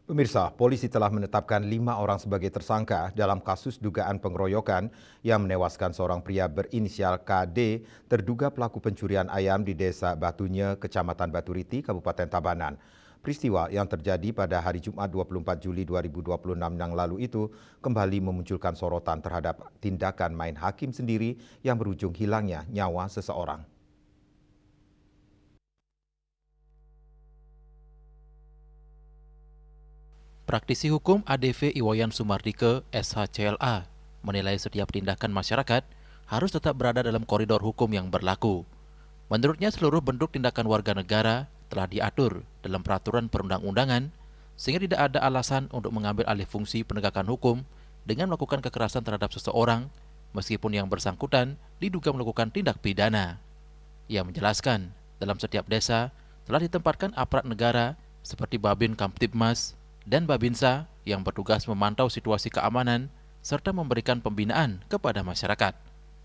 Pemirsa, polisi telah menetapkan 5 orang sebagai tersangka dalam kasus dugaan pengeroyokan yang menewaskan seorang pria berinisial KD terduga pelaku pencurian ayam di Desa Batunya, Kecamatan Baturiti, Kabupaten Tabanan. Peristiwa yang terjadi pada hari Jumat 24 Juli 2026 yang lalu itu kembali memunculkan sorotan terhadap tindakan main hakim sendiri yang berujung hilangnya nyawa seseorang. Praktisi hukum ADV Iwayan Sumardike, SHCLA, menilai setiap tindakan masyarakat harus tetap berada dalam koridor hukum yang berlaku. Menurutnya, seluruh bentuk tindakan warga negara telah diatur dalam peraturan perundang-undangan, sehingga tidak ada alasan untuk mengambil alih fungsi penegakan hukum dengan melakukan kekerasan terhadap seseorang, meskipun yang bersangkutan diduga melakukan tindak pidana. Ia menjelaskan, dalam setiap desa telah ditempatkan aparat negara seperti Babin Kamtibmas dan Babinsa yang bertugas memantau situasi keamanan serta memberikan pembinaan kepada masyarakat.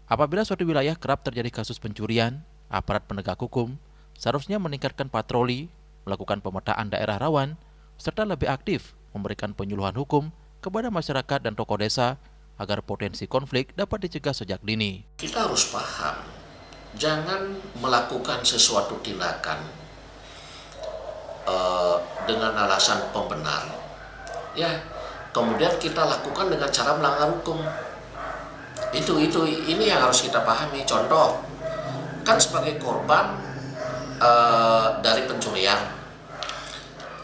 Apabila suatu wilayah kerap terjadi kasus pencurian, aparat penegak hukum seharusnya meningkatkan patroli, melakukan pemetaan daerah rawan, serta lebih aktif memberikan penyuluhan hukum kepada masyarakat dan tokoh desa agar potensi konflik dapat dicegah sejak dini. Kita harus paham, jangan melakukan sesuatu tindakan dengan alasan pembenar, ya kemudian kita lakukan dengan cara melanggar hukum. Ini yang harus kita pahami. Contoh, kan sebagai korban dari pencurian,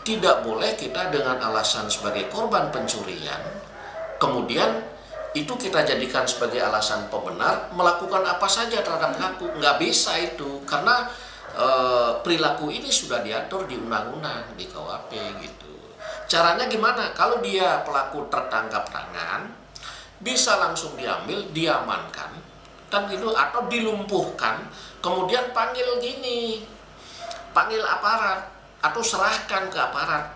tidak boleh kita dengan alasan sebagai korban pencurian kemudian itu kita jadikan sebagai alasan pembenar melakukan apa saja terhadap pelaku. Nggak bisa itu, karena perilaku ini sudah diatur di undang-undang, di KUHP gitu. Caranya gimana? Kalau dia pelaku tertangkap tangan, bisa langsung diambil, diamankan, kan gitu, atau dilumpuhkan, kemudian panggil aparat atau serahkan ke aparat.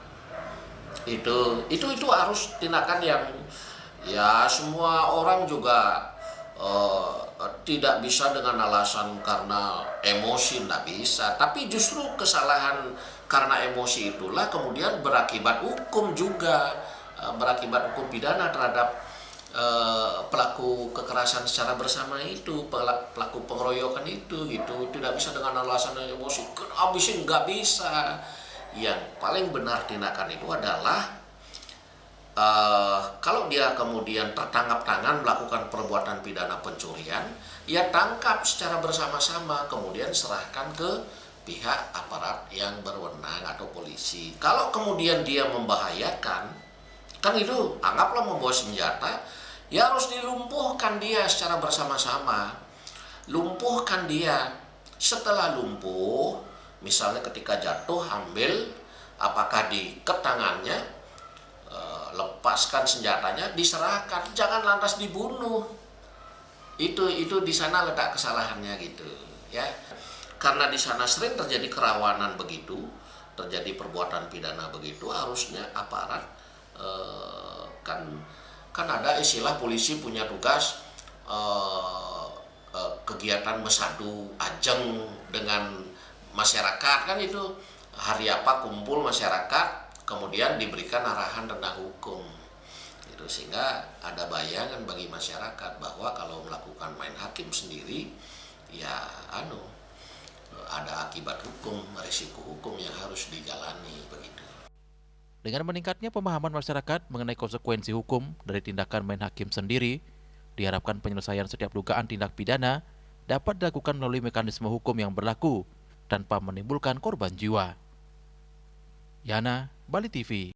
Itu harus tindakan yang ya semua orang juga tidak bisa dengan alasan karena emosi, tidak bisa. Tapi justru kesalahan karena emosi itulah kemudian berakibat hukum juga, berakibat hukum pidana terhadap pelaku kekerasan secara bersama itu, pelaku pengeroyokan itu gitu. Tidak bisa dengan alasan emosi, habisin, nggak bisa. Yang paling benar tindakan itu adalah kalau dia kemudian tertangkap tangan melakukan perbuatan pidana pencurian, ya tangkap secara bersama-sama, kemudian serahkan ke pihak aparat yang berwenang atau polisi. Kalau kemudian dia membahayakan, kan itu anggaplah membawa senjata, ya harus dilumpuhkan dia secara bersama-sama. Lumpuhkan dia. Setelah lumpuh, misalnya ketika jatuh, ambil apakah diikat tangannya, lepaskan senjatanya, diserahkan, jangan lantas dibunuh. Itu di sana letak kesalahannya gitu, ya. Karena di sana sering terjadi kerawanan begitu, terjadi perbuatan pidana begitu, harusnya aparat kan ada istilah polisi punya tugas kegiatan mesadu ajeng dengan masyarakat, kan itu hari apa kumpul masyarakat, kemudian diberikan arahan tentang hukum gitu, sehingga ada bayangan bagi masyarakat bahwa kalau melakukan main hakim sendiri ya ada akibat hukum, risiko hukum yang harus dijalani begitu. Dengan meningkatnya pemahaman masyarakat mengenai konsekuensi hukum dari tindakan main hakim sendiri, diharapkan penyelesaian setiap dugaan tindak pidana dapat dilakukan melalui mekanisme hukum yang berlaku tanpa menimbulkan korban jiwa. Yana, Bali TV.